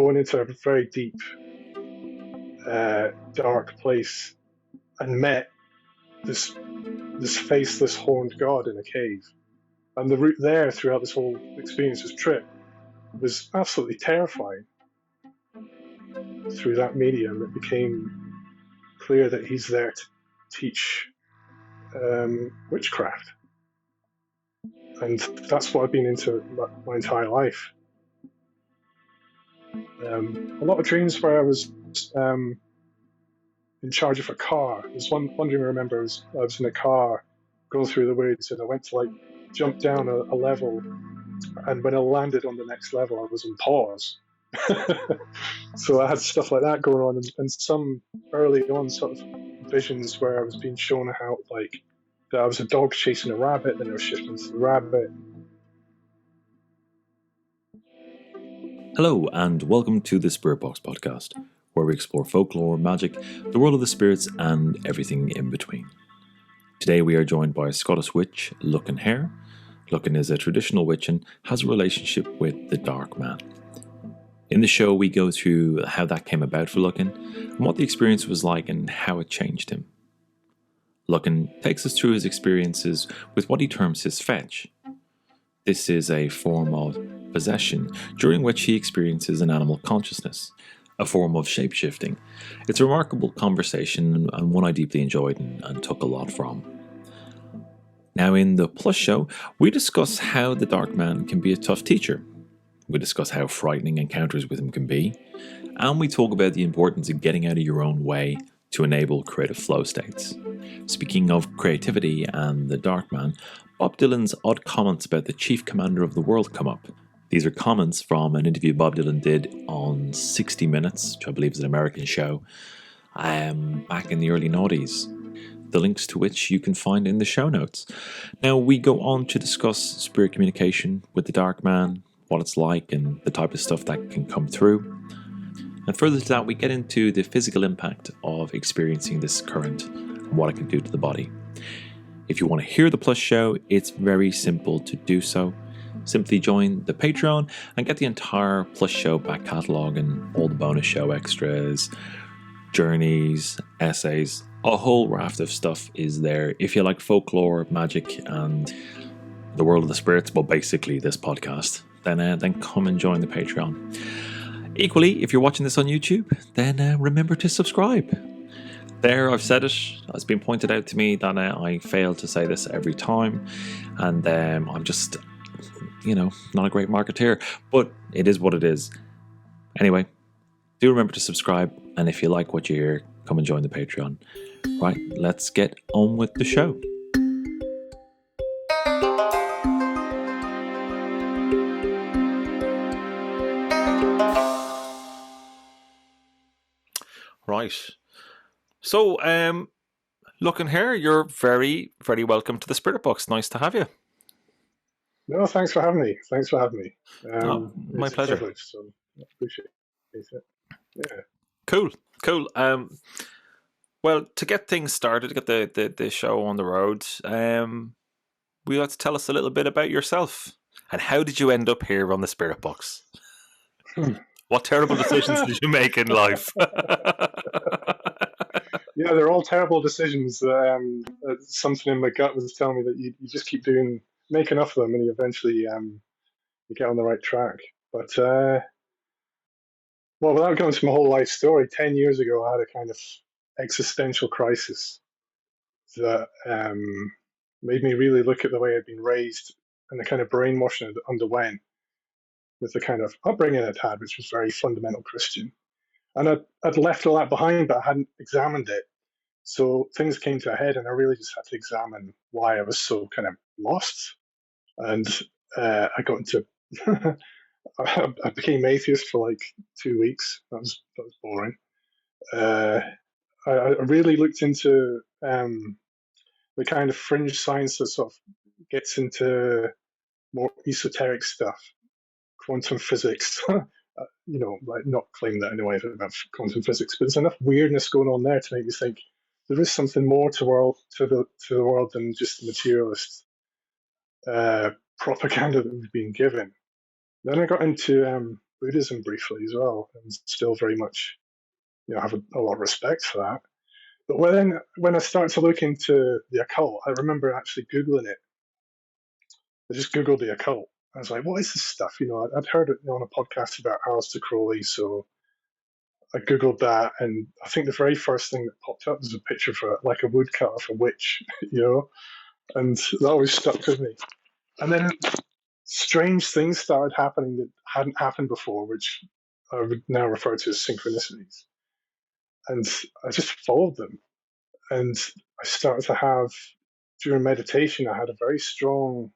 going into a very deep, dark place and met this faceless horned god in a cave. And the route there throughout this whole experience, this trip, was absolutely terrifying. Through that medium, it became clear that he's there to teach witchcraft. And that's what I've been into my entire life. A lot of dreams where I was in charge of a car. There's one dream I remember. I was in a car going through the woods, and I went to jump down a level, and when I landed on the next level, I was on pause. So I had stuff like that going on, and some early on sort of visions where I was being shown how that I was a dog chasing a rabbit, then I was shifting to the rabbit. Hello and welcome to the Spirit Box podcast, where we explore folklore, magic, the world of the spirits and everything in between. Today we are joined by a Scottish witch, Lucken Hare. Lucken is a traditional witch and has a relationship with the Dark Man. In the show we go through how that came about for Lucken and what the experience was like and how it changed him. Lucken takes us through his experiences with what he terms his fetch. This is a form of possession during which he experiences an animal consciousness, a form of shapeshifting. It's a remarkable conversation and one I deeply enjoyed and took a lot from. Now in the Plus show, we discuss how the Dark Man can be a tough teacher. We discuss how frightening encounters with him can be, and we talk about the importance of getting out of your own way to enable creative flow states. Speaking of creativity and the Dark Man, Bob Dylan's odd comments about the chief commander of the world come up. These are comments from an interview Bob Dylan did on 60 Minutes, which I believe is an American show, back in the early noughties. The links to which you can find in the show notes. Now we go on to discuss spirit communication with the Dark Man, what it's like and the type of stuff that can come through. And further to that, we get into the physical impact of experiencing this current and what it can do to the body. If you want to hear the Plus show, it's very simple to do so. Simply join the Patreon and get the entire Plus show back catalogue and all the bonus show extras, journeys, essays, a whole raft of stuff is there. If you like folklore, magic and the world of the spirits, well basically this podcast, then come and join the Patreon. Equally, if you're watching this on YouTube, then remember to subscribe. There, I've said it. It's been pointed out to me that I fail to say this every time, and I'm just, not a great marketeer, but it is what it is. Anyway, do remember to subscribe, and if you like what you hear, come and join the Patreon. Right, let's get on with the show. Right. So, Lucken Hare, you're very, very welcome to the Spirit Box. Nice to have you. No, thanks for having me. My pleasure. A privilege, so I appreciate it. Yeah. Cool. Well, to get things started, to get the show on the road, would you like to tell us a little bit about yourself? And how did you end up here on the Spirit Box? What terrible decisions did you make in life? Yeah, they're all terrible decisions. Something in my gut was telling me that you just keep make enough of them, and you eventually you get on the right track. But without going into my whole life story, 10 years ago, I had a kind of existential crisis that made me really look at the way I'd been raised and the kind of brainwashing I underwent with the kind of upbringing I'd had, which was very fundamental Christian. And I'd left all that behind, but I hadn't examined it. So things came to a head, and I really just had to examine why I was so kind of lost. And I got into, I became atheist for 2 weeks. That was boring. I really looked into the kind of fringe science that sort of gets into more esoteric stuff, quantum physics. Not claim that anyway about quantum physics, but there's enough weirdness going on there to make me think there is something more to the world than just the materialist propaganda that we've been given. Then I got into Buddhism briefly as well, and still very much, have a lot of respect for that. But when I started to look into the occult, I remember actually Googling it. I just Googled the occult. I was like, what is this stuff? I'd heard it on a podcast about Aleister Crowley, so I Googled that, and I think the very first thing that popped up was a picture of like a woodcut of a witch, and that always stuck with me. And then strange things started happening that hadn't happened before, which I would now refer to as synchronicities. And I just followed them. And I started to have, during meditation, I had a very strong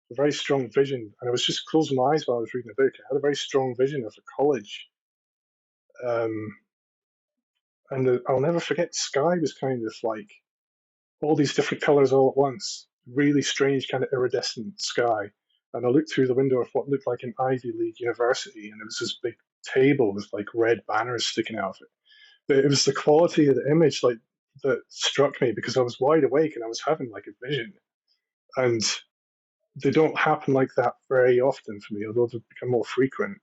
vision. And I was just closing my eyes while I was reading a book. I had a very strong vision of a college. And I'll never forget, the sky was kind of like all these different colors all at once. Really strange, kind of iridescent sky. And I looked through the window of what looked like an Ivy League university, and it was this big table with like red banners sticking out of it. But it was the quality of the image that struck me, because I was wide awake and I was having like a vision. And they don't happen like that very often for me, although they've become more frequent.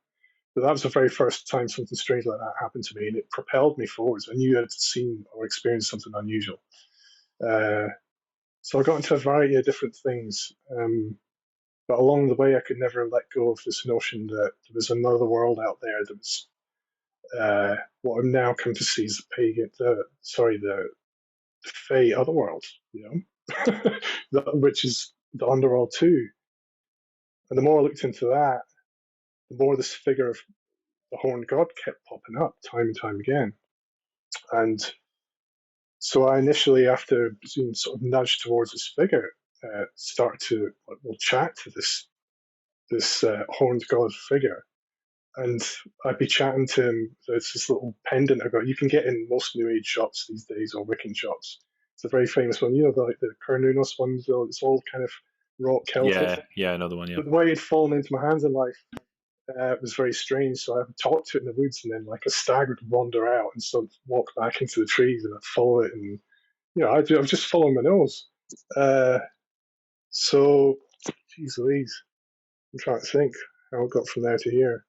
But that was the very first time something strange like that happened to me, and it propelled me forwards. I knew I'd seen or experienced something unusual. So I got into a variety of different things. But along the way, I could never let go of this notion that there was another world out there that was what I've now come to see as the Fey otherworld, which is the underworld too. And the more I looked into that, the more this figure of the horned god kept popping up time and time again. And so I initially, after being sort of nudged towards this figure, started to chat to this horned god figure. And I'd be chatting to him. There's this little pendant I got. You can get in most New Age shops these days, or Wiccan shops. It's a very famous one. Like the Cernunnos ones. It's all kind of rock Celtic. Yeah, another one. Yeah. But the way it'd fallen into my hands in life was very strange. So I would talk to it in the woods, and then like a stag would wander out and sort of walk back into the trees, and I'd follow it, and I was just following my nose. So, geez Louise, I'm trying to think how it got from there to here.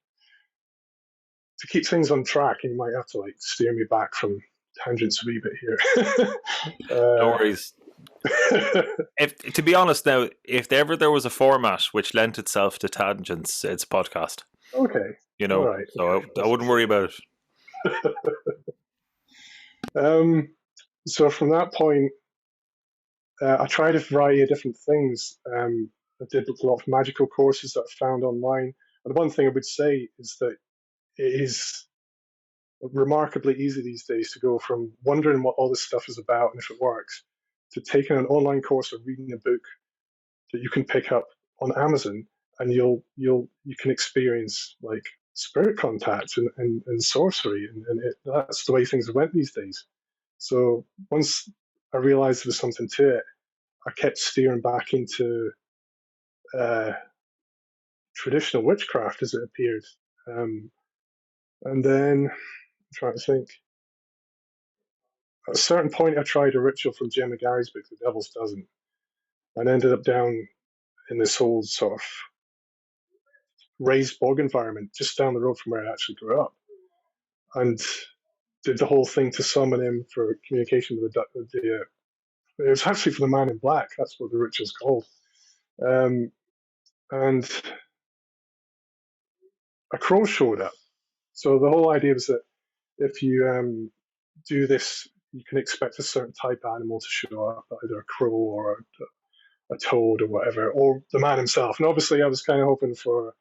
To keep things on track, and you might have to like steer me back from tangents a wee bit here. No worries. To be honest, now, if ever there was a format which lent itself to tangents, it's podcast. Okay. All right. So okay. I wouldn't worry about it. So from that point, I tried a variety of different things. I did a lot of magical courses that I found online. And one thing I would say is that it is remarkably easy these days to go from wondering what all this stuff is about and if it works, to taking an online course or reading a book that you can pick up on Amazon, and you can experience like spirit contact and sorcery, and that's the way things went these days. So once I realized there was something to it, I kept steering back into traditional witchcraft as it appeared. And then I'm trying to think. At a certain point, I tried a ritual from Jim McGarry's book, The Devil's Dozen, and ended up down in this whole sort of raised bog environment just down the road from where I actually grew up, and did the whole thing to summon him for communication with the it was actually for the Man in Black. That's what the ritual's called. And a crow showed up. So the whole idea was that if you do this, you can expect a certain type of animal to show up, either a crow or a toad or whatever, or the man himself. And obviously, I was kind of hoping for,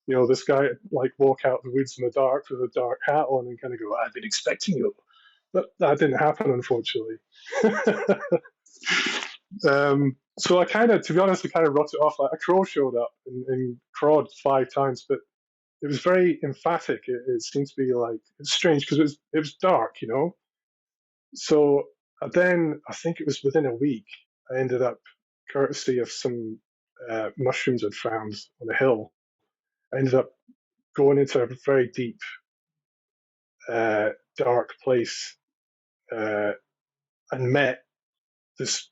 this guy to like walk out of the woods in the dark with a dark hat on and kind of go, "I've been expecting you." But that didn't happen, unfortunately. So I kind of, to be honest, I kind of wrote it off. Like a crow showed up and crowed 5 times, but it was very emphatic. It seemed to be like, it's strange because it was dark, So then I think it was within a week, I ended up, courtesy of some mushrooms I'd found on a hill, I ended up going into a very deep, dark place and met this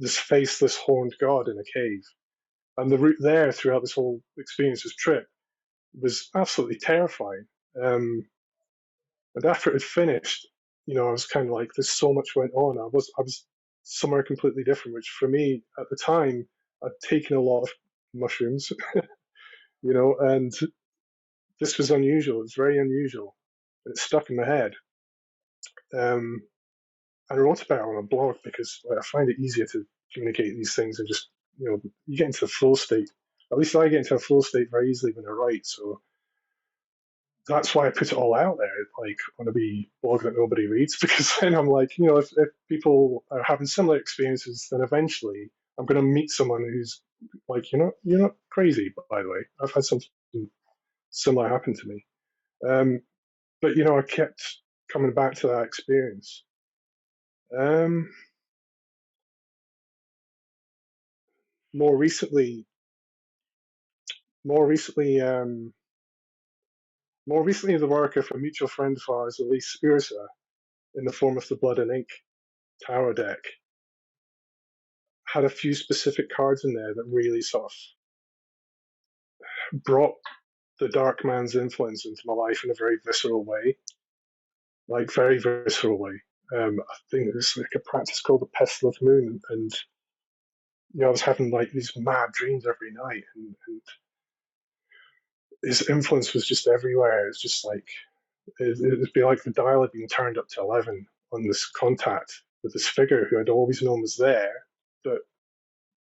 faceless horned god in a cave. And the route there throughout this whole experience was trip. was absolutely terrifying. And after it had finished, I was kind of like, there's so much went on. I was somewhere completely different, which for me at the time, I'd taken a lot of mushrooms, and this was unusual. It was very unusual. And it stuck in my head. Um, and I wrote about it on a blog because I find it easier to communicate these things and just, you get into a flow state. At least I get into a flow state very easily when I write. So that's why I put it all out there, like on a wee blog that nobody reads, because then I'm like, if people are having similar experiences, then eventually I'm going to meet someone who's like, you're not crazy, by the way. I've had something similar happen to me. But, I kept coming back to that experience. Um, more recently, more recently, more recently, the work of a mutual friend of ours, Elise Urza, in the form of the Blood and Ink Tarot deck, had a few specific cards in there that really sort of brought the dark man's influence into my life in a very visceral way, like very visceral way. I think there's like a practice called the Pestle of Moon, and I was having like these mad dreams every night, and his influence was just everywhere. It's just like it'd be like the dial had been turned up to 11 on this contact with this figure who I'd always known was there, but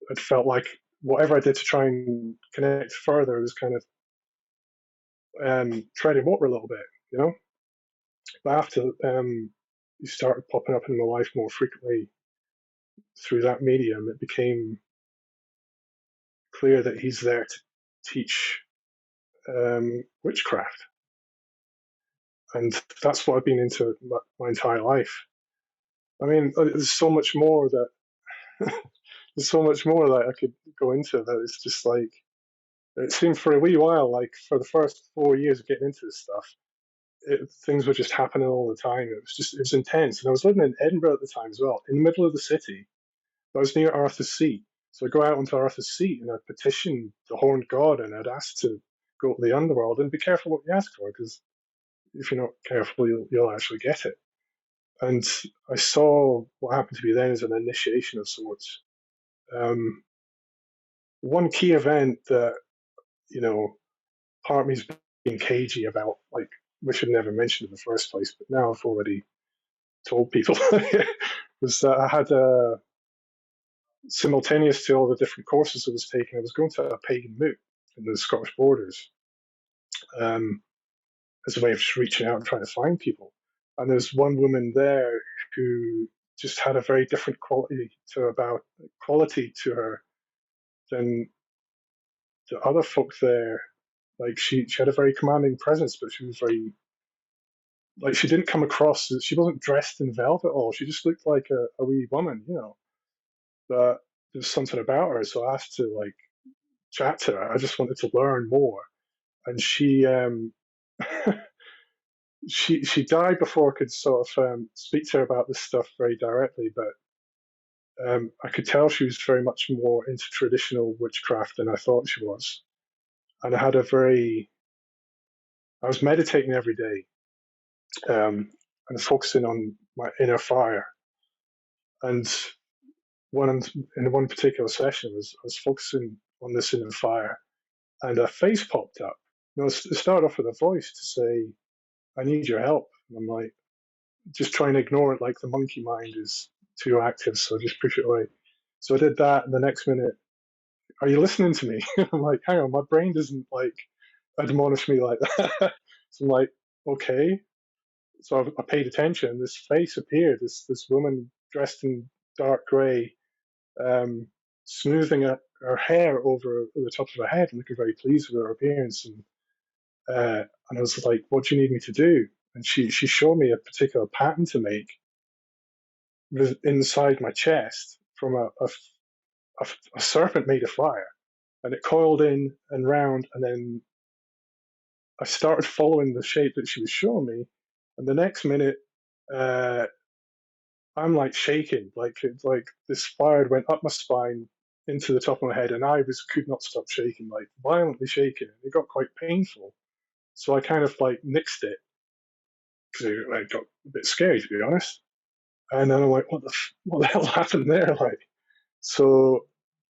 it felt like whatever I did to try and connect further was kind of treading water a little bit. But after he started popping up in my life more frequently through that medium, it became clear that he's there to teach witchcraft, and that's what I've been into my entire life. I mean, there's so much more that there's so much more that I could go into. That it's just like it seemed for a wee while, like for the first 4 years of getting into this stuff, things were just happening all the time. It was intense. And I was living in Edinburgh at the time as well, in the middle of the city. I was near Arthur's Seat. So I'd go out onto Arthur's Seat and I'd petition the horned god and I'd ask to go to the underworld and be careful what you ask for, because if you're not careful, you'll actually get it. And I saw what happened to me then as an initiation of sorts. One key event that, part of me's being cagey about, like, we should never mention in the first place, but now I've already told people, was that I had simultaneous to all the different courses I was taking, I was going to a pagan moot in the Scottish borders um, as a way of just reaching out and trying to find people. And there's one woman there who just had a very different quality to her than the other folk there. Like she had a very commanding presence, but she was very, like, she didn't come across, she wasn't dressed in velvet at all. She just looked like a wee woman. But there's something about her, so I asked to like chat to her. I just wanted to learn more, and she she died before I could sort of speak to her about this stuff very directly. But I could tell she was very much more into traditional witchcraft than I thought she was, and I was meditating every day and focusing on my inner fire. And in one particular session, I was focusing on this inner fire, and a face popped up. It started off with a voice to say, "I need your help." And I'm like, just trying to ignore it, like the monkey mind is too active, so just push it away. So I did that, and the next minute, "Are you listening to me?" I'm like, "Hang on, my brain doesn't like admonish me like that." So I'm like, "Okay." So I paid attention. This face appeared. This woman dressed in dark grey, um, smoothing her hair over the top of her head, looking very pleased with her appearance. And I was like, "What do you need me to do?" And she showed me a particular pattern to make inside my chest from a serpent made of fire, and it coiled in and round, and then I started following the shape that she was showing me, and the next minute, uh, I'm like shaking, like it's like this fire went up my spine into the top of my head, and I could not stop shaking, like violently shaking. It got quite painful. So I kind of like nixed it because I got a bit scary, to be honest. And then I'm like, what the hell happened there? Like, so,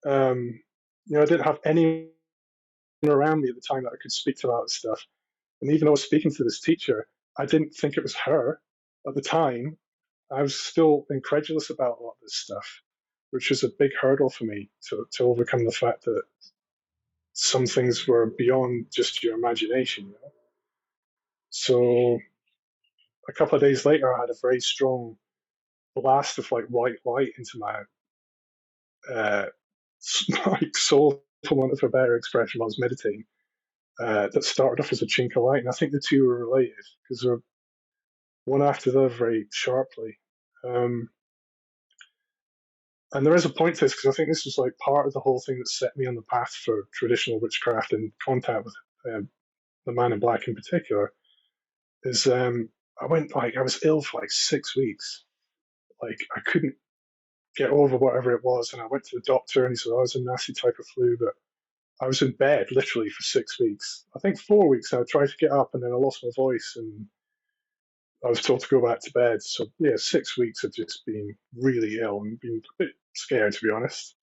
um, I didn't have anyone around me at the time that I could speak to about this stuff. And even though I was speaking to this teacher, I didn't think it was her at the time. I was still incredulous about a lot of this stuff, which was a big hurdle for me to overcome the fact that some things were beyond just your imagination. So a couple of days later, I had a very strong blast of like white light into my uh, like soul, for want of a better expression, while I was meditating. That started off as a chink of light, and I think the two were related because they're one after the other very sharply. Um, and there is a point to this because I think this was like part of the whole thing that set me on the path for traditional witchcraft and contact with the Man in Black in particular. Is I was ill for like 6 weeks. Like I couldn't get over whatever it was, and I went to the doctor, and he said, "Oh, it's a nasty type of flu." But I was in bed literally for 6 weeks. I think 4 weeks. I tried to get up, and then I lost my voice, and I was told to go back to bed. So yeah, 6 weeks of just being really ill and being a bit scared, to be honest.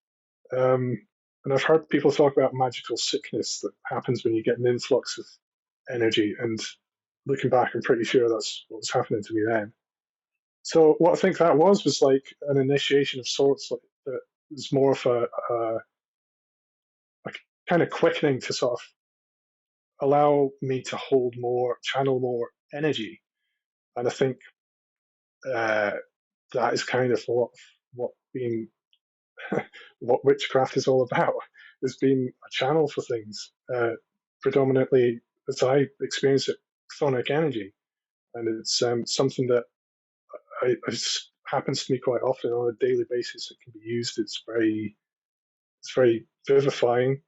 Um, and I've heard people talk about magical sickness that happens when you get an influx of energy. And looking back, I'm pretty sure that's what was happening to me then. So what I think that was like an initiation of sorts. Like that was more of a kind of quickening to sort of allow me to hold more, channel more energy. And I think uh, that is kind of what being what witchcraft is all about, is being a channel for things, predominantly as I experience it, chthonic energy, and it's something that it happens to me quite often on a daily basis. It can be used. It's very vivifying,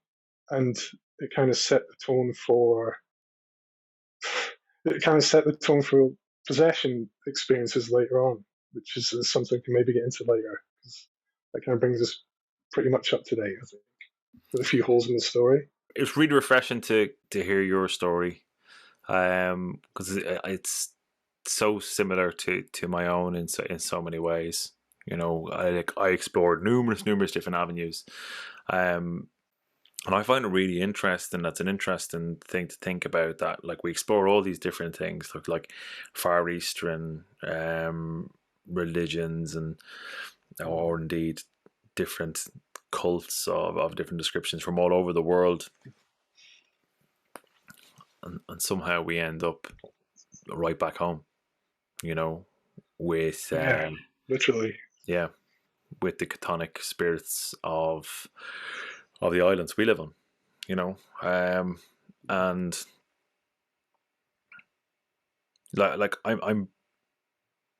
and it kind of set the tone for it kind of set the tone for possession experiences later on, which is something we can maybe get into later, because that kind of brings us pretty much up to date, I think, with a few holes in the story. It's really refreshing to hear your story, because it's so similar to my own in so many ways. I explored numerous different avenues, and I find it really interesting. That's an interesting thing to think about. That like we explore all these different things, like Far Eastern religions, or indeed different cults of different descriptions from all over the world, and somehow we end up right back home. With Yeah, literally. yeah, with the chthonic spirits of the islands we live on. And like I'm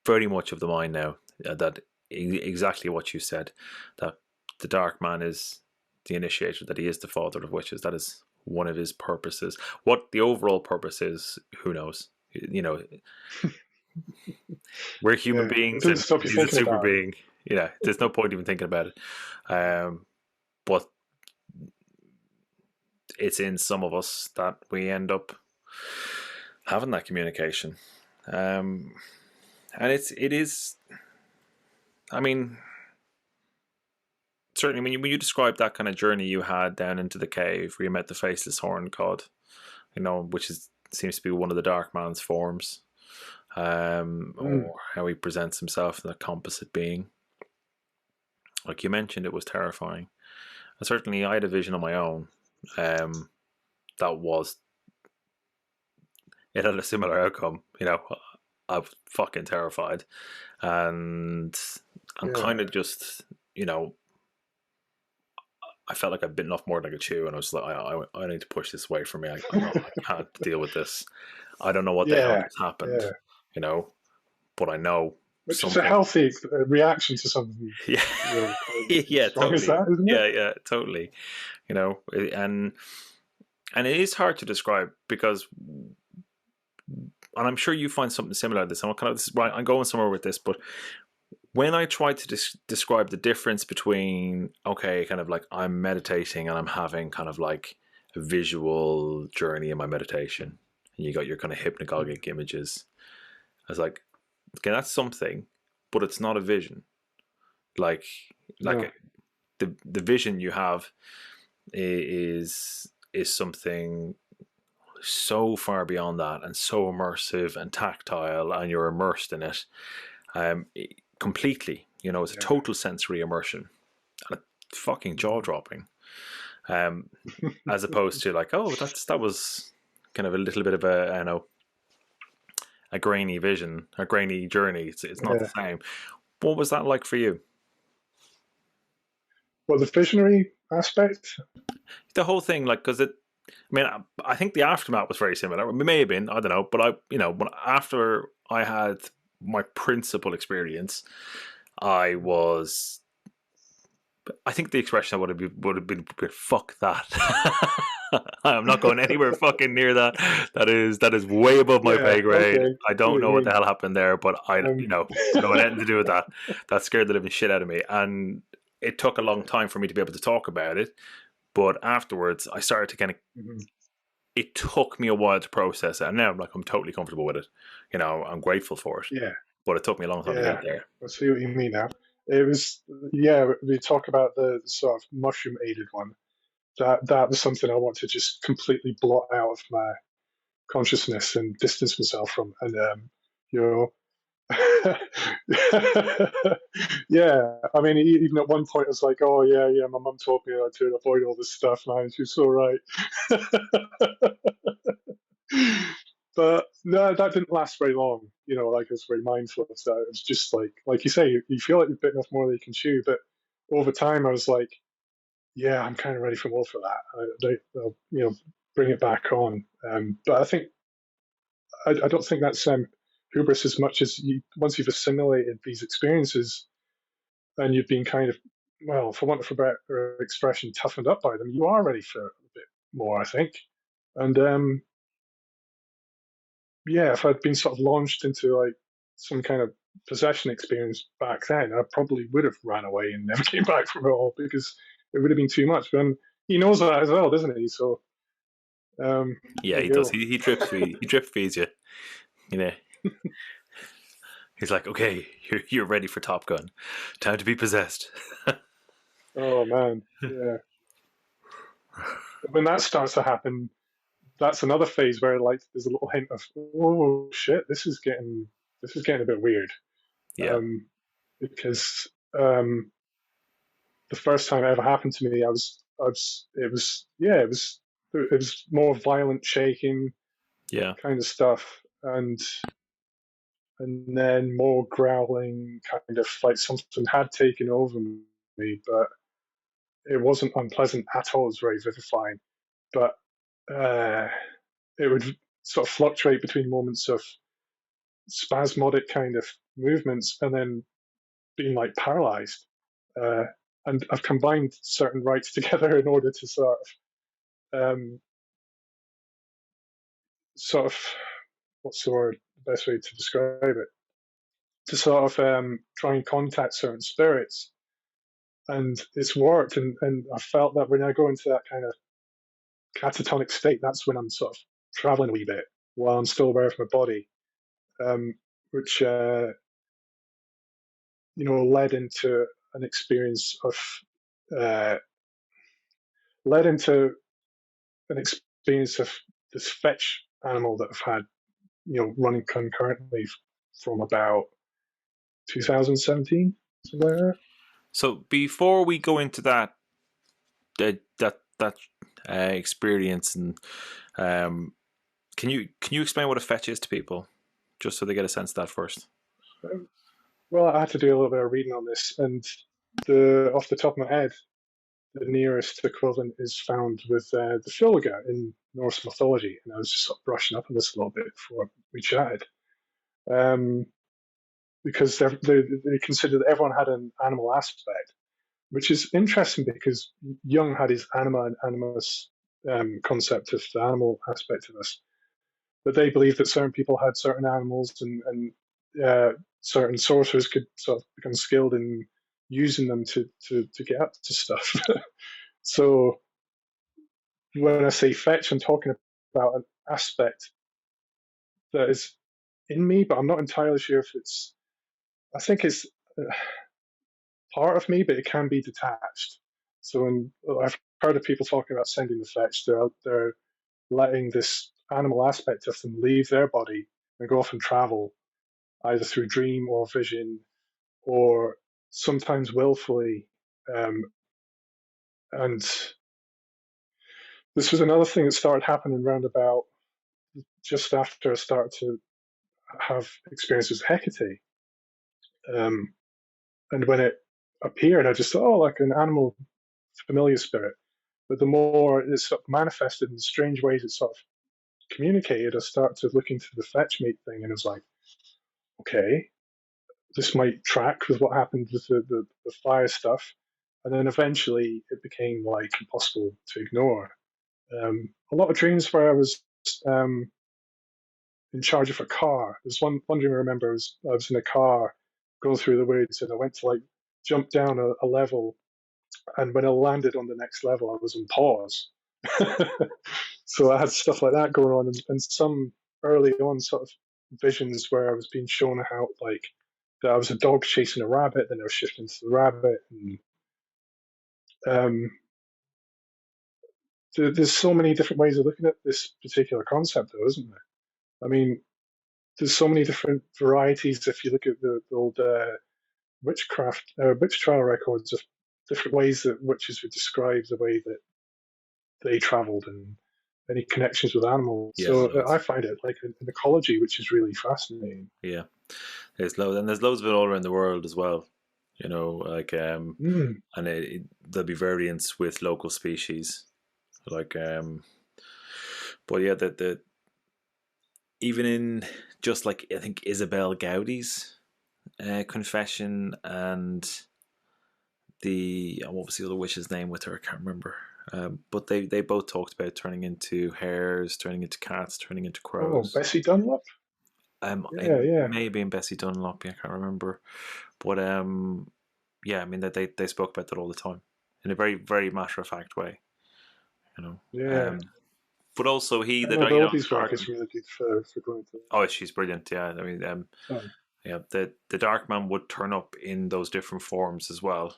very much of the mind now that exactly what you said, that the Dark Man is the initiator, that he is the father of witches. That is one of his purposes. What the overall purpose is, who knows? We're human Yeah, it beings, doesn't and stop you he's a thinking super about it. being. There's no point even thinking about it. But it's in some of us that we end up having that communication. And it is. I mean, certainly when you describe that kind of journey you had down into the cave where you met the faceless horned god, which seems to be one of the Dark Man's forms, Mm, or how he presents himself in a composite being. Like you mentioned, it was terrifying. And certainly, I had a vision of my own. That was it had a similar outcome. I was fucking terrified, and I'm kind yeah, of just I felt like I'd bitten off more than I could chew, and I was like, I need to push this away from me. I can't deal with this. I don't know what the hell yeah, just happened, yeah. but I know Which is a something. healthy reaction to something, Yeah, quite as yeah, strong as totally. that, isn't it? Yeah, totally. And it is hard to describe because, and I'm sure you find something similar to this. I'm going somewhere with this, but when I try to describe the difference between, okay, kind of like I'm meditating and I'm having kind of like a visual journey in my meditation, and you got your kind of hypnagogic images. I was like, okay, that's something, but it's not a vision. Like No. the vision you have is something so far beyond that, and so immersive and tactile, and you're immersed in it, um, completely. You know, it's a Yeah. total sensory immersion, and it's fucking jaw dropping. As opposed to like, oh, that was kind of a little bit of a, I know, a grainy vision, a grainy journey. It's not the Yeah. same. What was that like for you? Well, the visionary aspect. The whole thing, like, because it. I mean, I think the aftermath was very similar. It may have been, I don't know, but after I had my principal experience, I was. I think the expression I would have been fuck that. I'm not going anywhere fucking near that. That is way above my Yeah. pay grade. Okay. I See don't what you know what the mean. hell happened there, but I Um, don't want anything to do with that. That scared the living shit out of me, and it took a long time for me to be able to talk about it. But afterwards, I started to kind of. mhm. It took me a while to process it, and now I'm totally comfortable with it. I'm grateful for it, Yeah. but it took me a long time to get Yeah. there. I see what you mean now. It was, yeah, we talk about the sort of mushroom aided one. That was something I want to just completely blot out of my consciousness and distance myself from. And, you know, yeah, I mean, even at one point, I was like, oh, yeah, yeah, my mum told me to avoid all this stuff, man. She's so right. But no, that didn't last very long. Like I was very mindful of that. It was just like you say, you feel like you've bitten off more than you can chew. But over time, I was like, yeah, I'm kind of ready for more for that. They'll, bring it back on. But I don't think that's hubris as much as once you've assimilated these experiences and you've been kind of, well, for want of a better expression, toughened up by them, you are ready for a bit more, I think. And yeah, if I'd been sort of launched into like some kind of possession experience back then, I probably would have ran away and never came back from it all because it would have been too much. But he knows that as well, doesn't he? So Yeah, there you he does. go. He drip feeds you. You know, he's like, okay, you're ready for Top Gun. Time to be possessed. Oh man, yeah. When that starts to happen, that's another phase where like there's a little hint of, oh shit, this is getting a bit weird. Yeah, Um, because the first time it ever happened to me, it was more violent shaking yeah. kind of stuff, and then more growling, kind of like something had taken over me, but it wasn't unpleasant at all. It was very vivifying, but uh, it would sort of fluctuate between moments of spasmodic kind of movements and then being like paralyzed. Uh, and I've combined certain rites together in order to um, sort of, what's the word, the best way to describe it, to sort of try and contact certain spirits. And it's worked. And I felt that when I go into that kind of catatonic state, that's when I'm sort of traveling a wee bit while I'm still aware of my body, um, which, led into an experience of, uh, led into an experience of this fetch animal that I've had, running concurrently from about 2017, something like that. So before we go into that experience, and um, can you explain what a fetch is to people, just so they get a sense of that first? Well, I had to do a little bit of reading on this, and off the top of my head, the nearest equivalent is found with the Filga in Norse mythology, and I was just sort of brushing up on this a little bit before we chatted, um, because they consider that everyone had an animal aspect, which is interesting because Jung had his anima and animus concept of the animal aspect of us, but they believed that certain people had certain animals, and certain sorcerers could sort of become skilled in using them to get up to stuff. So when I say fetch, I'm talking about an aspect that is in me, but I'm not entirely sure if it's. I think it's part of me, but it can be detached. So when I've heard of people talking about sending the fetch, they're letting this animal aspect of them leave their body and go off and travel, either through dream or vision, or sometimes willfully. Um, and this was another thing that started happening around about just after I started to have experiences with Hecate. Um, and when it appeared, I just thought, oh, like an animal familiar spirit. But the more it sort of manifested in strange ways it sort of communicated, I started to look into the fetch mate thing, and it was like, okay, this might track with what happened with the fire stuff. And then eventually it became like impossible to ignore. A lot of dreams where I was um, in charge of a car. There's one dream I remember I was in a car going through the woods, and I went to like jump down a level, and when I landed on the next level, I was on pause. So I had stuff like that going on, and some early on sort of visions where I was being shown how like that I was a dog chasing a rabbit, then I was shifting to the rabbit, and um, there's so many different ways of looking at this particular concept, though, isn't there? I mean, there's so many different varieties. If you look at the old witch trial records of different ways that witches would describe the way that they travelled and any connections with animals. Yeah, So I loads. find it like an ecology, which is really fascinating. Yeah, there's loads, and there's loads of it all around the world as well. You know, like Mm, and there'll be variants with local species, like but yeah, the even in just like I think Isabel Gaudi's confession and what was the other witch's name with her? I can't remember. But they both talked about turning into hares, turning into cats, turning into oh, crows. Bessie Dunlop. It Yeah, yeah, may have been Bessie Dunlop. I can't remember, but yeah, I mean that they spoke about that all the time in a very very matter of fact way, you know. yeah. But also Emma the Bovey's work dark. is really good for going to. Oh, she's brilliant. Yeah, I mean, Oh, yeah, the dark man would turn up in those different forms as well,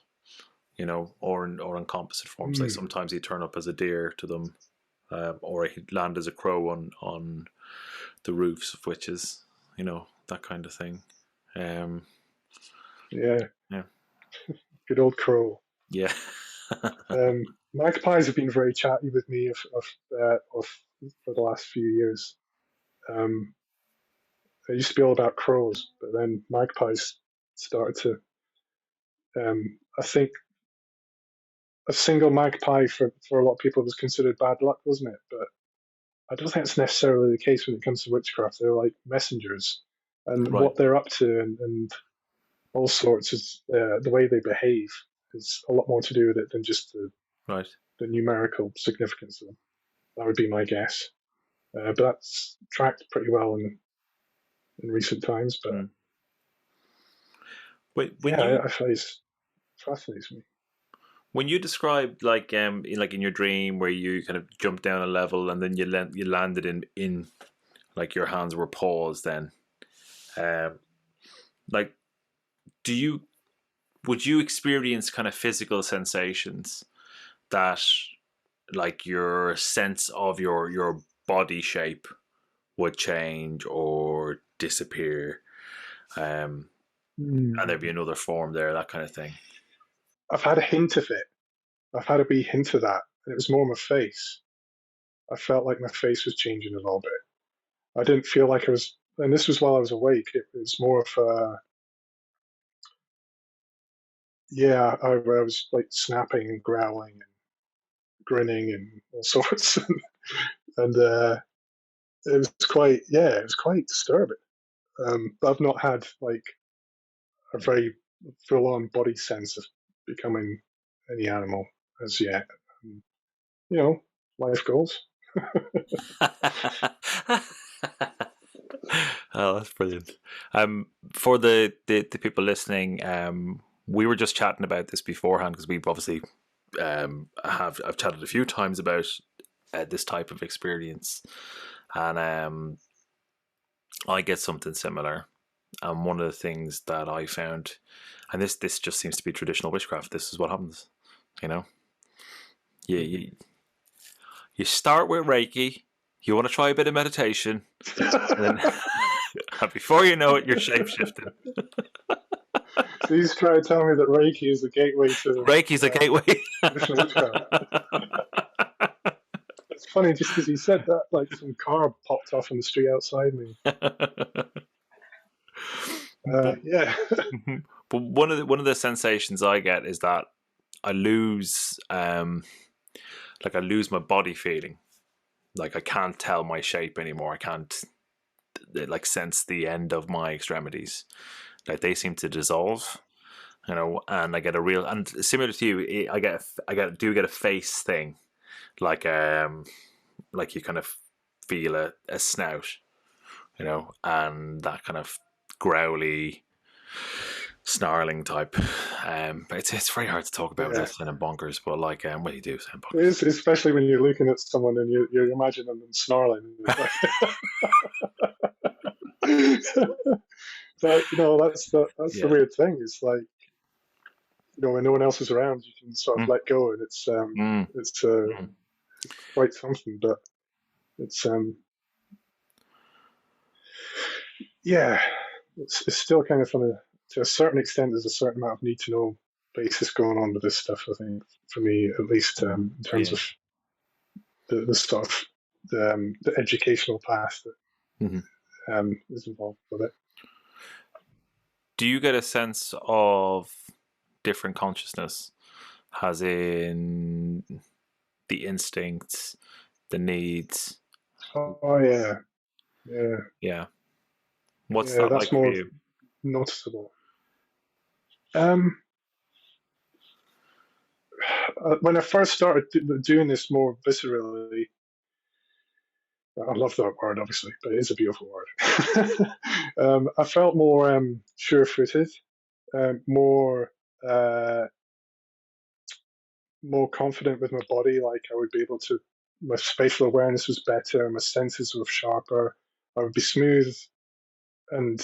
you know, or in composite forms. Like mm, sometimes he'd turn up as a deer to them, or he'd land as a crow on the roofs of witches, you know, that kind of thing. Um, yeah, yeah, good old crow. yeah, Magpies have been very chatty with me of for the last few years. Um, it used to be all about crows, but then magpies started to. I think a single magpie for a lot of people was considered bad luck, wasn't it? But I don't think it's necessarily the case when it comes to witchcraft. They're like messengers, and right, what they're up to, and all sorts is the way they behave is a lot more to do with it than just right. the numerical significance of them. That would be my guess. But that's tracked pretty well in recent times. But Mm. But yeah, I find it fascinates me. when you described like in your dream where you kind of jumped down a level and then you landed in like your hands were paused then, um, like do you would you experience kind of physical sensations that like your sense of your body shape would change or disappear, um, and there'd be Mm. another form there, that kind of thing? I've had a hint of it. I've had a wee hint of that, and it was more my face. I felt like my face was changing a little bit. I didn't feel like I was, and this was while I was awake. It was more of a, yeah, I was like snapping and growling and grinning and all sorts, and it was quite, yeah, it was quite disturbing. But I've not had like a very full-on body sense of becoming any animal as yet. Um, you know, life goals. Oh, that's brilliant. For the people listening, we were just chatting about this beforehand because we've obviously I've chatted a few times about this type of experience, and I get something similar. And one of the things that I found, and this just seems to be traditional witchcraft. This is what happens, you know. You Mhm. you, you start with Reiki. You want to try a bit of meditation, and then before you know it, you're shape shifting. So he's trying to tell me that Reiki is the gateway to Reiki's a gateway. traditional witchcraft. It's funny, just as he said that, like some car popped off on the street outside me. but Yeah. but one of the sensations I get is that I lose like I lose my body feeling. Like I can't tell my shape anymore. I can't like sense the end of my extremities. Like they seem to dissolve, and I get a real, and similar to you, I get a face thing, like like you kind of feel a snout, and that kind of growly, snarling type. It's very hard to talk about Yeah. without sounding bonkers, but like well, you do sound It bonkers. is, especially when you're looking at someone and you're imagining them snarling. It's like, but that's the Yeah. weird thing. It's like, when no one else is around, you can sort of Mm, let go, and mm, it's mm. quite something. But it's yeah, it's still kind of to a certain extent. There's a certain amount of need to know basis going on with this stuff. I think for me, at least, in terms Yeah. of the sort of the educational path Mhm. that is involved with it. Do you get a sense of different consciousness, as in the instincts, the needs? Oh yeah, yeah, Yeah. What's yeah. that That's like for more you? noticeable. Um, when I first started doing this more viscerally, I love that word, obviously, but it is a beautiful word. I felt more sure-footed, more more confident with my body. Like I would be able to, my spatial awareness was better, my senses were sharper. I would be smooth and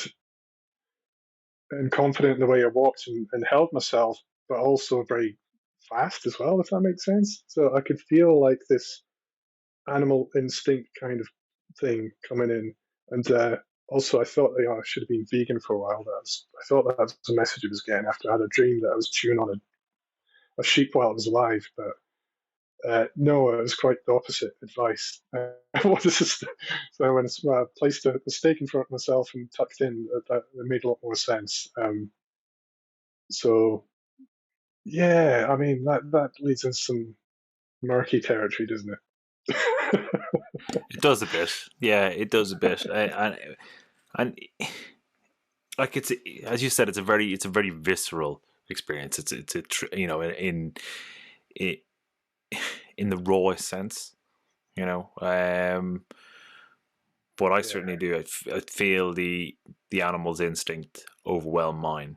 confident in the way I walked and held myself, but also very fast as well, if that makes sense. So I could feel like this animal instinct kind of thing coming in. And also, I thought I should have been vegan for a while. I thought that was the message I was getting after I had a dream that I was chewing on a sheep while it was alive. But no, it was quite the opposite advice. So when I placed a steak in front of myself and tucked in, that made a lot more sense. So yeah, I mean that leads into some murky territory, doesn't it? It does a bit. Yeah, it does a bit. And like it's, as you said, it's a very visceral experience. In in the rawest sense, you know. But I Yeah, certainly do. I feel the animal's instinct overwhelm mine.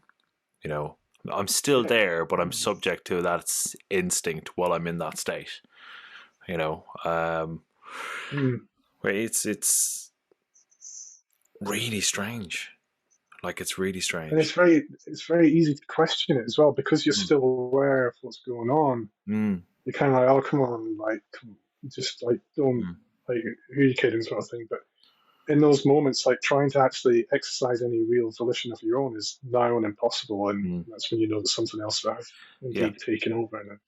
You know, I'm still yeah. there, but I'm Mm. subject to that instinct while I'm in that state. You know, Mm. where it's really strange. Like it's really And strange. it's very easy to question it as well because you're Mm, still aware of what's going on. mm, You're kind of like, oh, come on, like, just like, don't, mm. like, who are you kidding, sort of thing. But in those moments, like, trying to actually exercise any real volition of your own is nigh on impossible. And Mm. that's when you know that something else has Yeah, indeed taken over and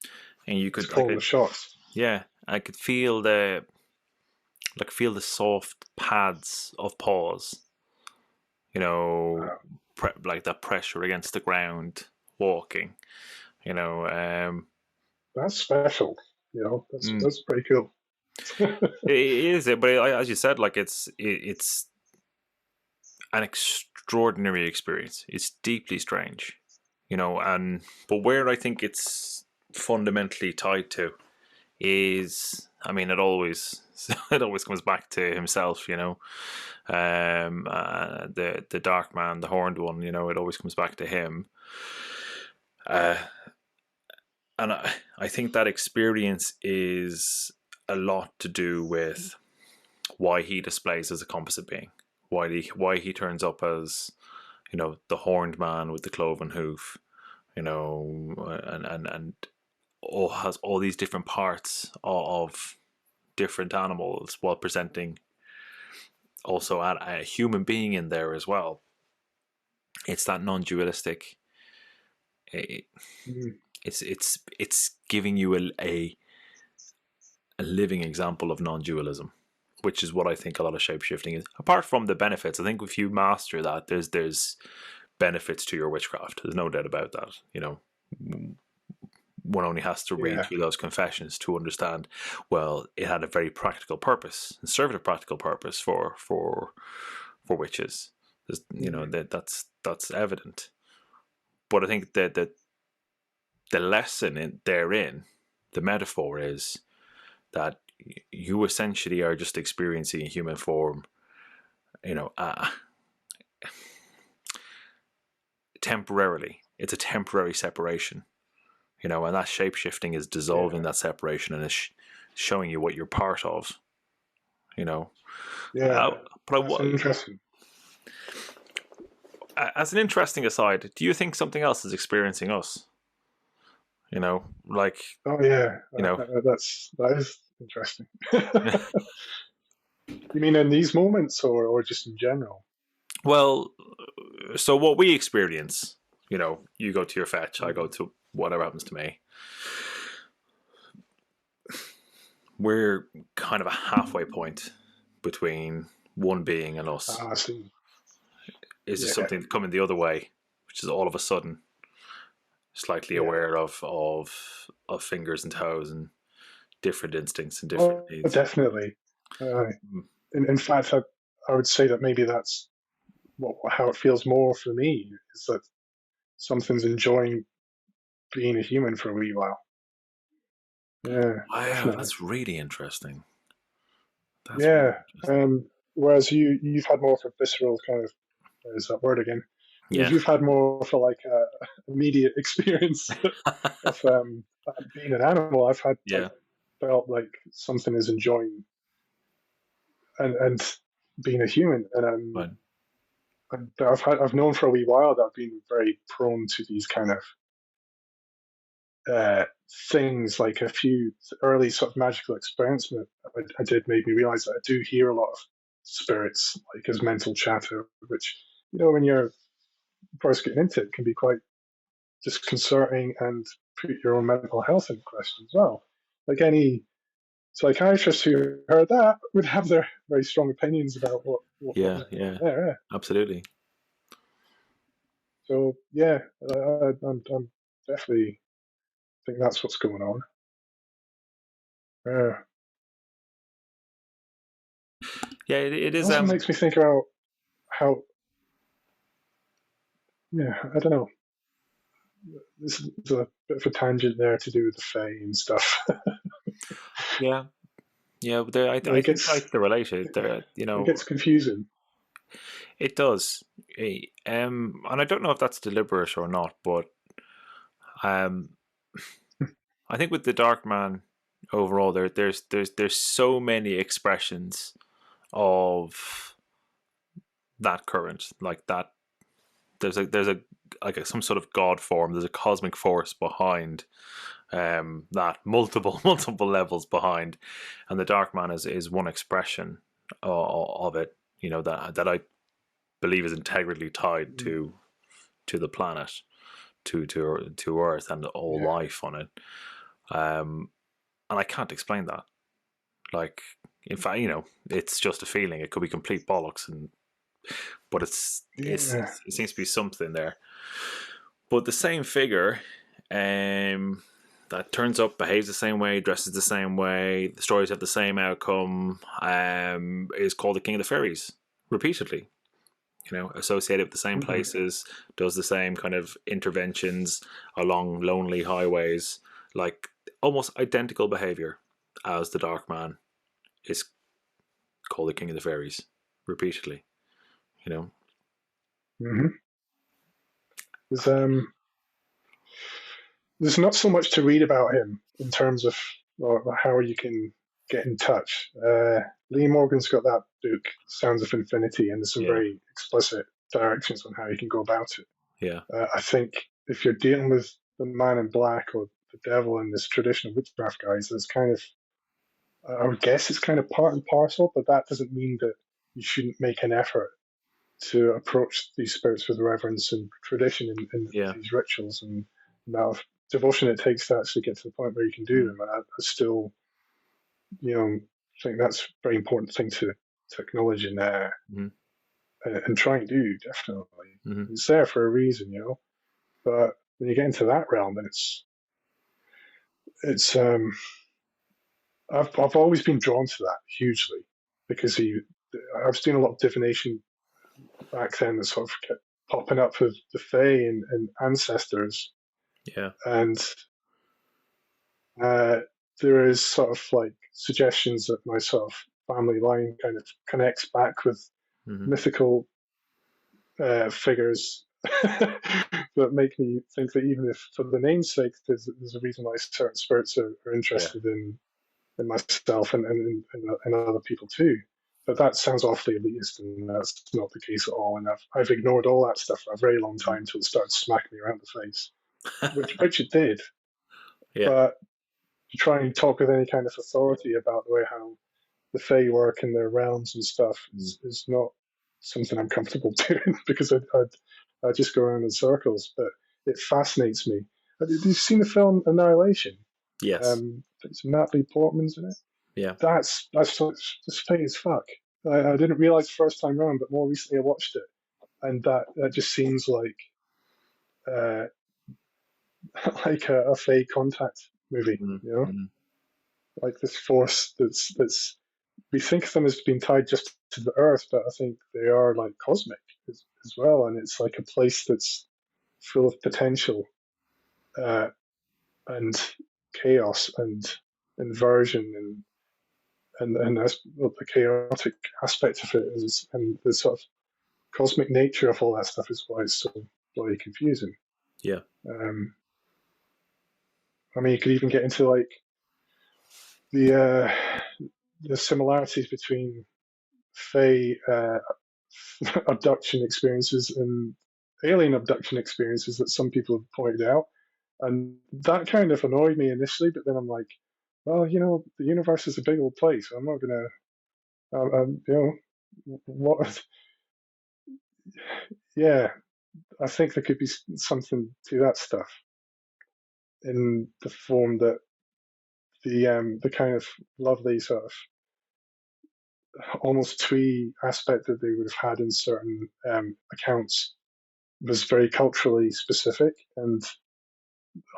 and you it's could calling the shots. yeah, I could feel the soft pads of paws. You know, Wow, like that pressure against the ground, walking. You know, that's special. mm, That's pretty cool. it is it, but as you said, like it's an extraordinary experience. It's deeply strange. And but where I think it's fundamentally tied to is, I mean, it always it always comes back to himself. The dark man, the horned one. It always comes back to him. Uh, and I think that experience is a lot to do with why he displays as a composite being, why he turns up as, the horned man with the cloven hoof, and all has all these different parts of different animals while presenting also a human being in there as well. It's that non-dualistic. It, Mm. it's giving you a living example of non-dualism, which is what I think a lot of shapeshifting is. Apart from the benefits, I think if you master that, there's benefits to your witchcraft. There's no doubt about that. One only has to read Yeah. through those confessions to understand. Well, it had a very practical purpose, conservative practical purpose for witches. That's evident. But I think that the lesson therein, the metaphor is that you essentially are just experiencing a human form, temporarily. It's a temporary separation, and that shape shifting is dissolving Yeah. that separation and is showing you what you're part of. Yeah. But That's interesting. as an interesting aside, do you think something else is experiencing us? Like, Oh yeah, you know, that is interesting. You mean in these moments, or just in general? well, so what we experience, you go to your fetch, I go Mm. to whatever happens to me. We're kind of a halfway point between one being and us. Ah, I see. Is there Yeah. something coming the other way, which is all of a sudden slightly Yeah. aware of fingers and toes and different instincts and different Oh, needs? definitely. Uh, Mm. in fact, I would say that maybe that's how it feels more for me, is that something's enjoying being a human for a wee while. Yeah, Wow, definitely. that's really interesting. That's really Yeah. interesting. Whereas you've had more of a visceral kind of, there's that word again. Yeah, You've had more for like a immediate experience of being an animal. I've yeah, felt like something is enjoying and being a human, and right. I've known for a wee while that I've been very prone to these kind of uh, things. Like a few early sort of magical experiments that I did made me realize that I do hear a lot of spirits, like as mental chatter, which when you're first getting into it can be quite disconcerting and put your own mental health in question as well. Like any psychiatrist who heard that would have their very strong opinions about what Yeah, went on yeah, there. Yeah. absolutely. So yeah, I'm definitely think that's what's going on. Yeah. Yeah, it It is. also makes me think about how, yeah, I don't know. This is a bit of a tangent there to do with the Fae and stuff. Yeah, yeah. But I it think gets they're related. it gets confusing. It does. And I don't know if that's deliberate or not, but um, I think with the Dark Man overall, there's so many expressions of that current, like that. There's a like some sort of god form. There's a cosmic force behind that, multiple multiple levels behind, and the Dark Man is one expression of it. That I believe is integrally tied Mm. to the planet, to Earth and all Yeah. life on it. Um, and I can't explain that. Like, in fact, it's just a feeling. It could be complete bollocks, but Yeah. it seems to be something there. But the same figure, that turns up, behaves the same way, dresses the same way, the stories have the same outcome, is called the King of the Fairies repeatedly. Associated with the same Hmm. places, does the same kind of interventions along lonely highways, like almost identical behavior as the Dark Man is called the King of the Fairies repeatedly. You know, Hmm. There's there's not so much to read about him in terms of how you can get in touch. Lee Morgan's got that book, Sounds of Infinity, and there's some Yeah. very explicit directions on how you can go about it. Yeah. I think if you're dealing with the man in black or the devil in this traditional witchcraft guise, there's kind of, I would guess it's kind of part and parcel, but that doesn't mean that you shouldn't make an effort to approach these spirits with reverence and tradition in Yeah. these rituals and the amount of devotion it takes to actually get to the point where you can do them. And I still, think that's a very important thing to acknowledge Mm-hmm. and try and do, definitely. Mm-hmm. It's there for a reason, But when you get into that realm, then it's I've always been drawn to that hugely because I was doing a lot of divination back then that sort of kept popping up with the Fae and ancestors, Yeah. and uh, there is sort of like suggestions that my sort of family line kind of connects back with Mm-hmm. mythical figures that make me think that even if for the namesake, there's a reason why certain spirits are interested in myself and other people too. But that sounds awfully elitist, and that's not the case at all. And I've ignored all that stuff for a very long time until it started smacking me around the face, which it did. Yeah. But to try and talk with any kind of authority about the way how the Fae work in their realms and stuff is not something I'm comfortable doing because I just go around in circles. But it fascinates me. Have you seen the film Annihilation? Yes. It's Natalie Portman's in it. Yeah. That's just Fae as fuck. I didn't realize the first time round, but more recently I watched it, and that just seems like uh, like a Fae contact movie. Mm-hmm. Like this force that's we think of them as being tied just to the earth, but I think they are like cosmic as well, and it's like a place that's full of potential uh, and chaos and inversion and that's what the chaotic aspect of it is, and the sort of cosmic nature of all that stuff is why it's so bloody confusing. Yeah. Um, I mean, you could even get into like the the similarities between Fae abduction experiences and alien abduction experiences that some people have pointed out. And that kind of annoyed me initially, but then I'm like, well, the universe is a big old place. I'm not going to, what? Yeah, I think there could be something to that stuff in the form that the kind of lovely sort of almost twee aspect that they would have had in certain accounts was very culturally specific and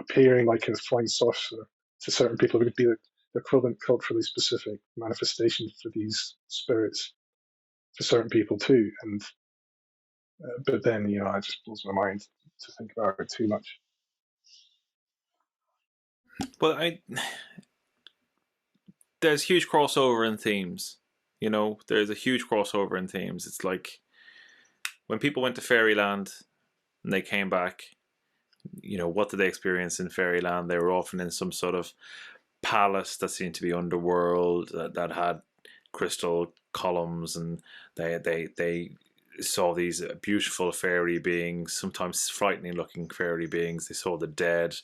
appearing like a flying saucer to certain people would be the equivalent culturally specific manifestation for these spirits for certain people too. And but then it just blows my mind to think about it too much. Well, there's huge crossover in themes. There's a huge crossover in themes. It's like when people went to Fairyland and they came back, what did they experience in Fairyland? They were often in some sort of palace that seemed to be underworld that had crystal columns, and they saw these beautiful fairy beings, sometimes frightening looking fairy beings. They saw the dead.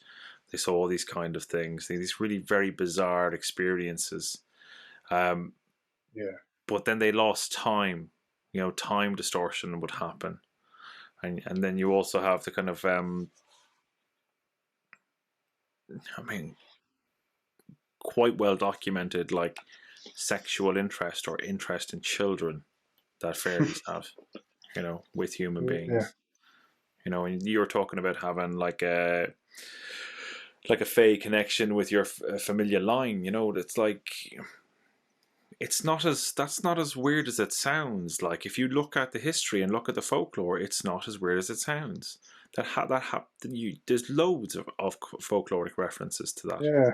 They saw all these kind of things. These really very bizarre experiences. Um, Yeah, but then they lost time. Time distortion would happen, and then you also have the kind of I mean, quite well documented like sexual interest or interest in children that fairies have, with human yeah, beings. And you were talking about having like a fey connection with your familiar line. It's like that's not as weird as it sounds. Like if you look at the history and look at the folklore, it's not as weird as it sounds. There's loads of folkloric references to that. yeah.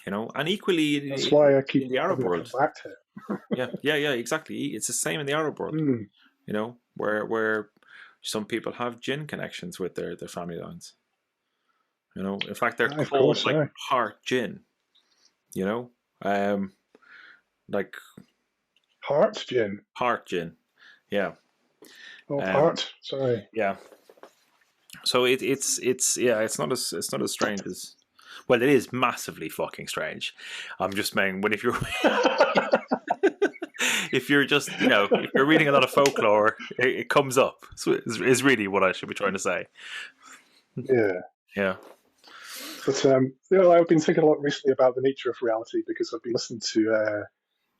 And equally That's why I keep in the Arab having to come world. back to it. Yeah, exactly. It's the same in the Arab world. Mm. Where some people have jinn connections with their family lines. In fact, they're Aye, of called course, like aye. part jinn. like Heart gin. heart gin. Yeah. Oh, Um, part. Sorry. yeah. So it's not as strange as, well, it is massively fucking strange. I'm just saying, when if you're if you're just, if you're reading a lot of folklore, it comes up. So is really what I should be trying to say. Yeah. Yeah. But I've been thinking a lot recently about the nature of reality because I've been listening to.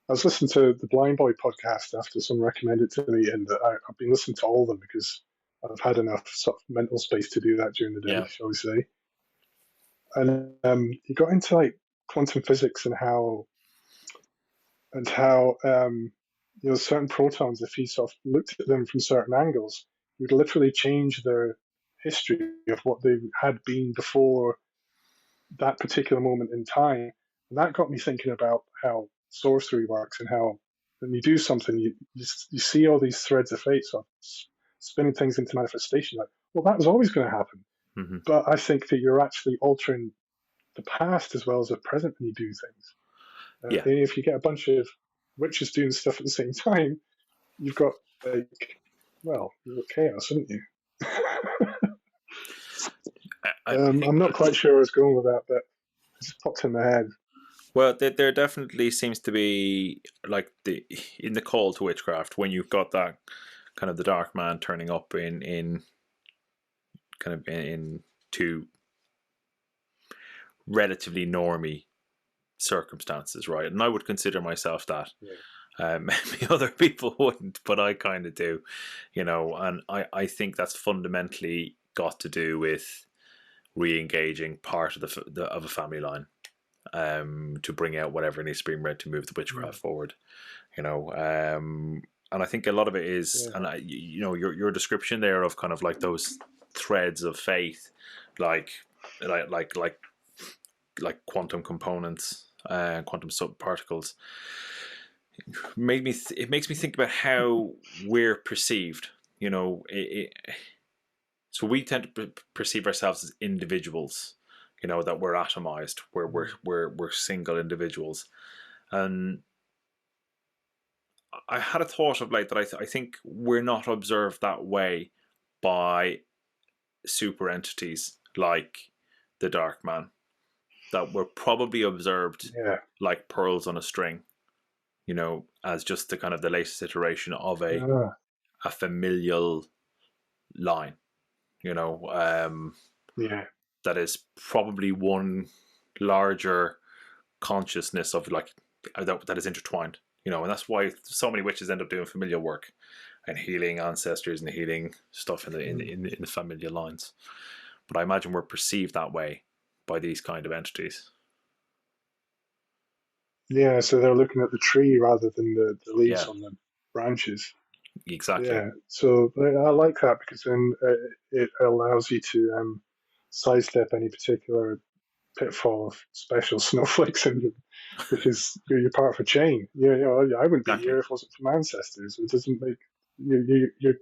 I was listening to the Blind Boy podcast after someone recommended it to me, and I've been listening to all of them because I've had enough sort of mental space to do that during the day, Yeah. shall we say? And he got into like quantum physics and how certain protons, if you sort of looked at them from certain angles, you'd literally change their history of what they had been before that particular moment in time. And that got me thinking about how sorcery works and how when you do something, you see all these threads of fate sort of spinning things into manifestation. Like, well, that was always going to happen. Mm-hmm. But I think that you're actually altering the past as well as the present when you do things. Yeah. And if you get a bunch of witches doing stuff at the same time, you've got like, well, you've got chaos, haven't you? I think I'm not quite sure where I was going with that, but it just popped in my head. Well, there definitely seems to be, like, in the call to witchcraft, when you've got that kind of the dark man turning up in kind of in two relatively normy circumstances, right? And I would consider myself that. Yeah. Maybe other people wouldn't, but I kind of do, And I think that's fundamentally got to do with re-engaging part of of a family line, to bring out whatever needs to be read to move the witchcraft forward, and I think a lot of it is, Yeah. and your description there of kind of like those threads of faith, like like like like quantum components, quantum subparticles, it makes me think about how we're perceived. So we tend to perceive ourselves as individuals, that we're atomized, where we're single individuals. And I had a thought of like that. I think we're not observed that way by super entities like the Dark Man. That we're probably observed Yeah. like pearls on a string, as just the kind of the latest iteration of Ah, a familial line, yeah. that is probably one larger consciousness of, like, that is intertwined, and that's why so many witches end up doing familial work and healing ancestors and healing stuff in the familial lines. But I imagine we're perceived that way by these kind of entities. Yeah, so they're looking at the tree rather than the leaves Yeah, on the branches. exactly. Yeah, so I like that because then it allows you to sidestep any particular pitfall of special snowflake syndrome because you're part of a chain. I wouldn't be Exactly. here if it wasn't for my ancestors. It doesn't make you're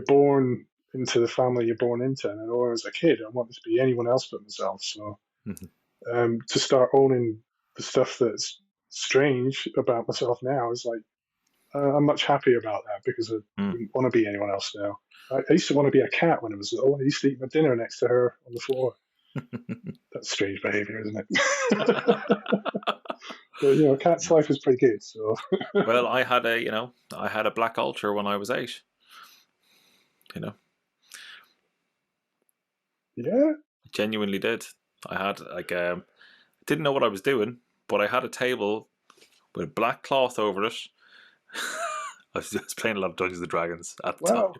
born into the family you're born into, and I know as a kid I wanted to be anyone else but myself. So Mm-hmm. to start owning the stuff that's strange about myself now is like I'm much happier about that because I Mm. wouldn't want to be anyone else now. I used to want to be a cat when I was little. I used to eat my dinner next to her on the floor. That's strange behavior, isn't it? But a cat's life is pretty good. So Well, I had a black altar when I was 8. You know, yeah, Genuinely did. I had like didn't know what I was doing, but I had a table with black cloth over it. I was playing a lot of Dungeons and Dragons at the time, wow.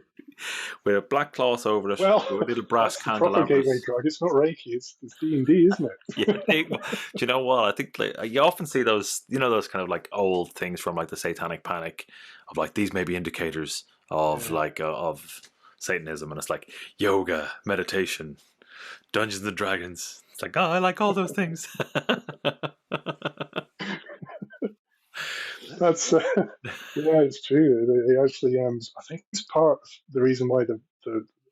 with a black cloth over it, Well, with little brass that's the proper gateway candelabras. drug. It's not Reiki. It's D&D, isn't Yeah, it? do you know what? I think, like, you often see those, those kind of like old things from like the Satanic Panic, of like, these may be indicators of Yeah. like of Satanism, and it's like yoga, meditation, Dungeons and Dragons. It's like, oh, I like all those things. That's yeah, it's true. They actually I think it's part of the reason why the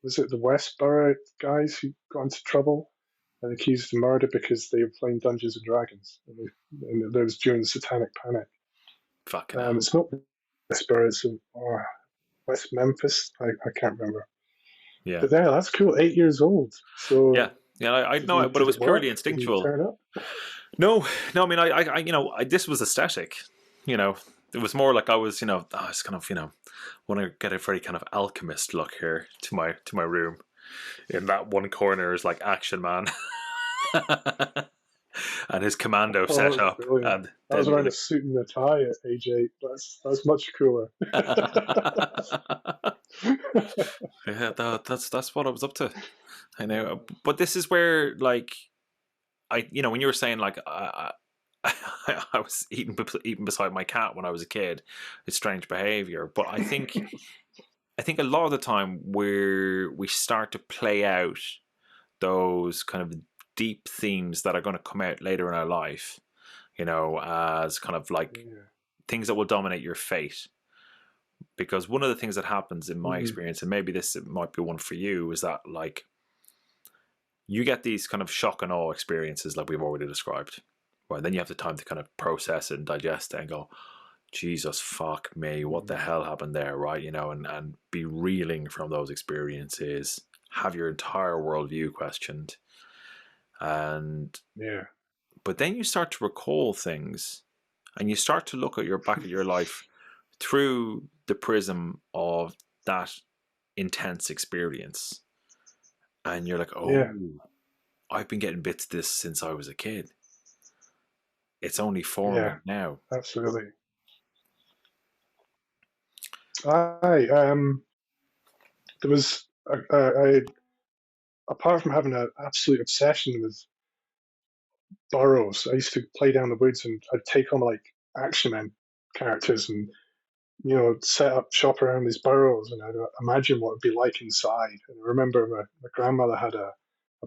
was it the Westboro guys who got into trouble and accused of murder because they were playing Dungeons and Dragons, and that was during the Satanic Panic. Fucking hell. It's not Whisper, it's West Memphis. I can't remember. Yeah. But yeah, that's cool. 8 years old. Yeah. So Yeah, I know, but it did was it purely work? Did he instinctual. turn up? No, no. I mean, this was aesthetic. You know, it was more like I was, I was kind of, want to get a very kind of alchemist look here to my room. In that one corner is like Action Man and his commando Oh, set that's up, brilliant. and I was then wearing a the suit and a tie at age 8. That's much cooler. yeah, that's what I was up to. I know, but this is where like when you were saying like I was eating beside my cat when I was a kid. It's strange behavior, but I think a lot of the time we start to play out those kind of deep themes that are going to come out later in our life, as kind of like Yeah. things that will dominate your fate. Because one of the things that happens in my Mm, experience, and maybe this might be one for you, is that like you get these kind of shock and awe experiences like we've already described. Well, then you have the time to kind of process it and digest it and go, Jesus, fuck me, what the mm, hell happened there, right? And be reeling from those experiences, have your entire worldview questioned. And yeah. but then you start to recall things and you start to look at your back at your life through the prism of that intense experience. And you're like, oh, Yeah. I've been getting bits of this since I was a kid. It's only Yeah. forming now. Absolutely. I there was apart from having an absolute obsession with burrows, I used to play down the woods and I'd take on like Action Man characters and set up shop around these burrows and I'd imagine what it'd be like inside. And I remember my grandmother had a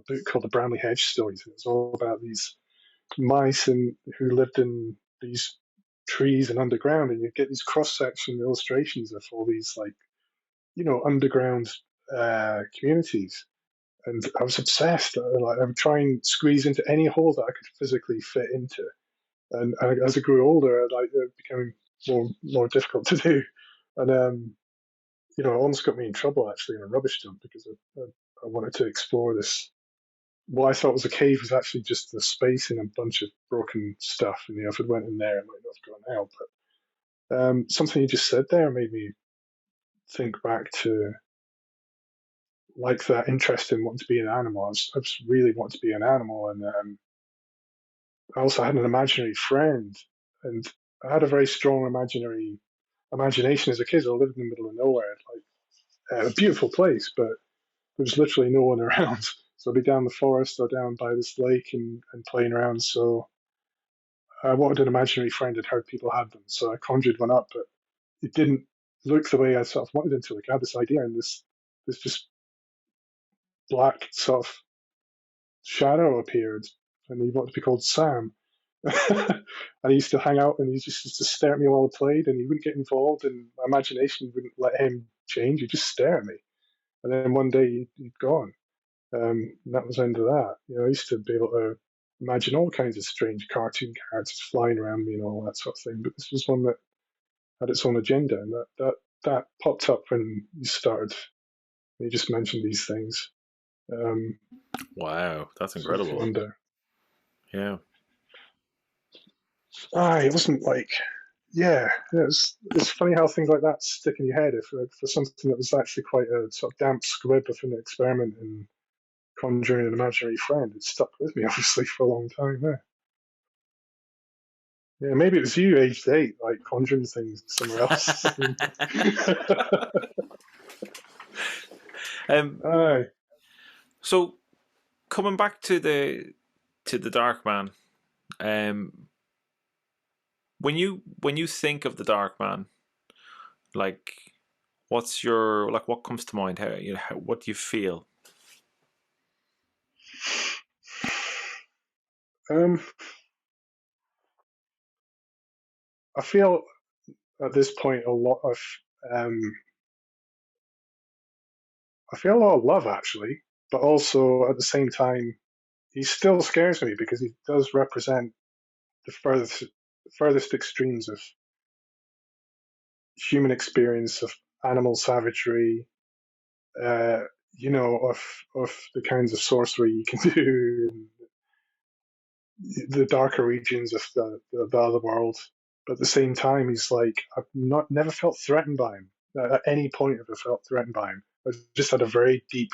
book called The Bramley Hedge Stories, and it was all about these mice who lived in these trees and underground, and you get these cross section illustrations of all these like underground communities. And I was obsessed. Like I would try and squeeze into any hole that I could physically fit into. And as I grew older, it became more difficult to do. And it almost got me in trouble actually in a rubbish dump because I wanted to explore this. What I thought was a cave was actually just the space in a bunch of broken stuff. And if it went in there, it might not have gone out. But something you just said there made me think back to like that interest in wanting to be an animal. I just really want to be an animal, and I also had an imaginary friend, and I had a very strong imagination as a kid. I lived in the middle of nowhere, like a beautiful place, but there was literally no one around. So I'd be down the forest or down by this lake and playing around. So I wanted an imaginary friend and heard people had them. So I conjured one up, but it didn't look the way I sort of wanted it to. Like I had this idea, and this just black sort of shadow appeared, and he wanted to be called Sam. And he used to hang out and he used to stare at me while I played, and he wouldn't get involved, and my imagination wouldn't let him change. He'd just stare at me. And then one day he'd gone. And that was the end of that. I used to be able to imagine all kinds of strange cartoon characters flying around me and all that sort of thing. But this was one that had its own agenda, and that popped up when you started. You just mentioned these things. Um, Wow, that's so if you incredible. wonder, Yeah. it wasn't like, yeah, it's funny how things like that stick in your head. If for something that was actually quite a sort of damp squib of an experiment in conjuring an imaginary friend, it stuck with me obviously for a long time. Yeah, maybe it was you, aged 8, like conjuring things somewhere else. um. Aye. So coming back to the Dark Man, um, when you think of the Dark Man, like, what comes to mind? What do you feel? Um, I feel at this point um, I feel a lot of love actually, but also at the same time, he still scares me because he does represent the furthest extremes of human experience, of animal savagery, uh, of the kinds of sorcery you can do, in the darker regions of the other world. But at the same time, he's like, I've never felt threatened by him. At any point, have I felt threatened by him? I've just had a very deep,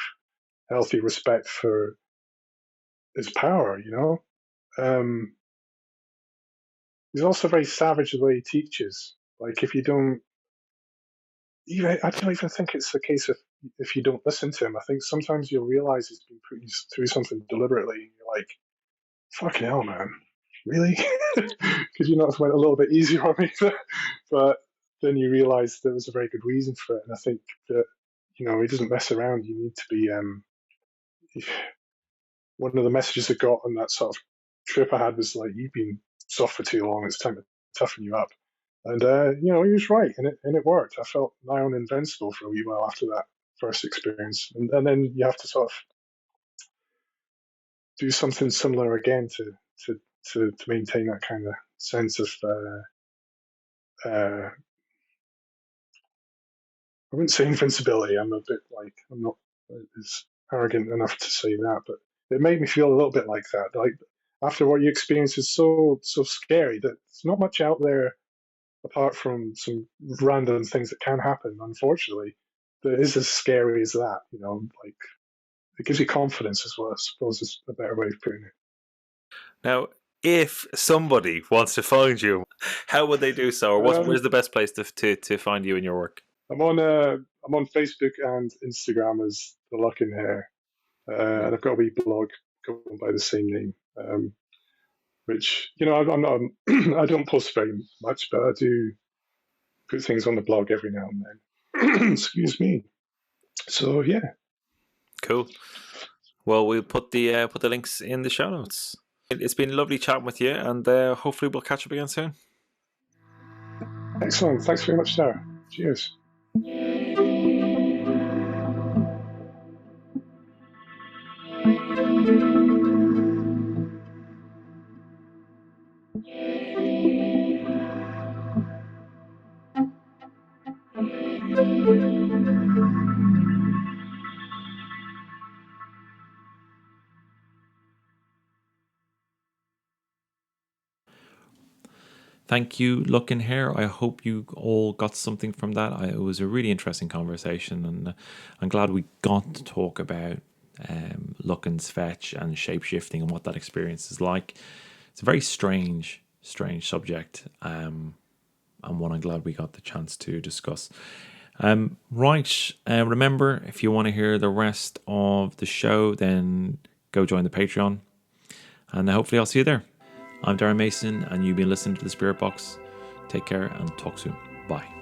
healthy respect for his power. He's also very savage the way he teaches. Like if you don't, even I don't even think it's the case if you don't listen to him. I think sometimes you'll realize he's been putting you through something deliberately, and you're like, "Fucking hell, man, really?" Because you know it went a little bit easier on me, but then you realize there was a very good reason for it, and I think that he doesn't mess around. You need to be. One of the messages I got on that sort of trip I had was like, "You've been soft for too long. It's time to toughen you up." And he was right, and it worked. I felt nigh on invincible for a wee while after that first experience, and then you have to sort of do something similar again to maintain that kind of sense of. I wouldn't say invincibility. I'm not as arrogant enough to say that, but it made me feel a little bit like that. Like after what you experienced is so scary that there's not much out there apart from some random things that can happen, unfortunately, that is as scary as that. Like it gives you confidence as well. I suppose is a better way of putting it. Now, if somebody wants to find you, how would they do so, or where's the best place to find you and your work? I'm on Facebook and Instagram as the Lucken Hare, and I've got a wee blog going by the same name. Which I'm not. I don't post very much, but I do put things on the blog every now and then. Excuse me. So yeah. Cool. Well, we'll put the links in the show notes. It's been lovely chatting with you, and hopefully we'll catch up again soon. Excellent. Thanks very much, Sarah. Cheers. Thank you, Lucken Hare. I hope you all got something from that. It was a really interesting conversation, and I'm glad we got to talk about Lucken's fetch and shapeshifting and what that experience is like. It's a very strange subject, and one I'm glad we got the chance to discuss. Remember, if you want to hear the rest of the show, then go join the Patreon, and hopefully I'll see you there. I'm Darren Mason, and you've been listening to The Spirit Box. Take care and talk soon. Bye.